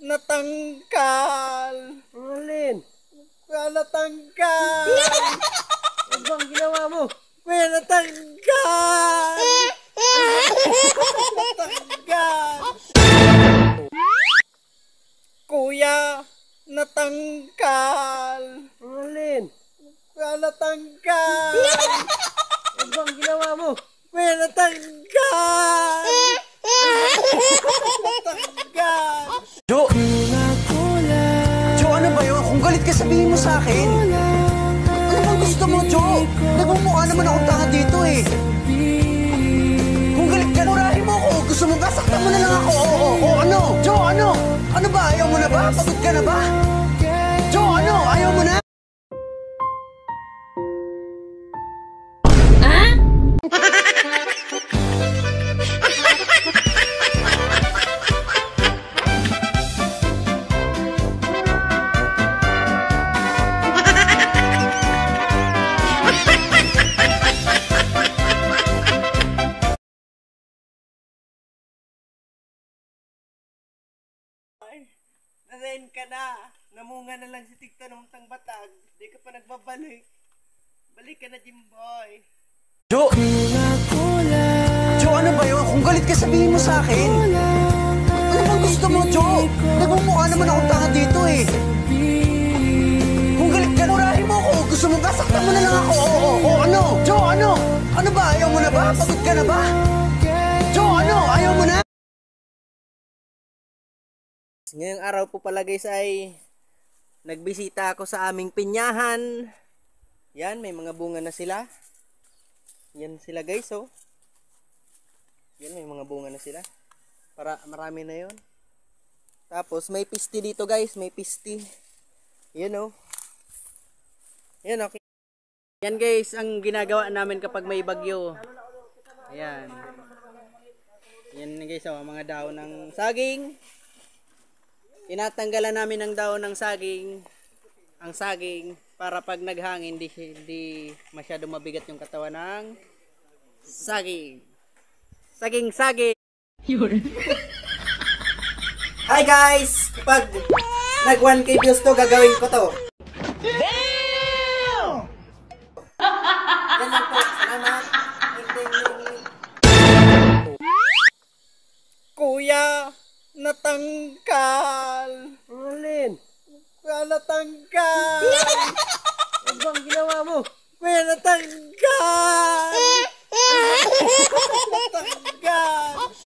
natanggal. Alin? Kuya, natanggal. Ano bang ginawa mo? Kuya, natanggal. Natanggal. Kuya, natanggal. Alin? Kuya, natanggal. Ano bang ginawa mo? Kuya, natanggal. Natanggal. Jo! Jo, ano ba yun? Kung galit ka, sabihin mo sa akin. Ano bang gusto mo, Jo? Nagmumukha naman akong tanga dito eh. Kung galit ka, murahin mo ako. Gusto mo ba? Saktan mo na lang ako. Oo, ano? Jo, ano? Ano ba? Ayaw mo na ba? Pagod ka na ba? Jo, ano? Ayaw mo na? Narain ka na. Namunga na lang si Tikta ng tangbatag. Di ka pa nagbabalik. Balik ka na, Jimboy. Jo! Jo, ano ba yun? Kung galit ka, sabihin mo sa akin. Ano bang gusto mo, Jo? Nagmumukha naman akong tanga dito eh. Kung galit ka, murahin mo ako. Gusto mo ba? Saktan mo na lang ako. Oo, ano? Jo, ano? Ano ba? Ayaw mo na ba? Pagod ka na ba? Jo, ano? Ayaw mo na? Ngayong araw po pala guys ay nagbisita ako sa aming pinyahan. Yan, may mga bunga na sila. Yan sila guys, oh. Yan, may mga bunga na sila. Marami na yon. Tapos may pisti dito guys, may pisti. Yan, oh. Yan, okay. Yan guys, ang ginagawa namin kapag may bagyo. Ayan. Yan guys, oh, mga daon ng saging. Tinatanggalan namin ng daon ng saging, ang saging, para pag naghangin, di masyado mabigat yung katawan ng saging. Saging. Hi guys! Pag nag 1K views to, gagawin ko to. Damn! Yan lang po. Salamat. Kuya, natanggal. Alin? Kuya, natanggal. Ano bang ginawa mo? Kuya, natanggal. Natanggal.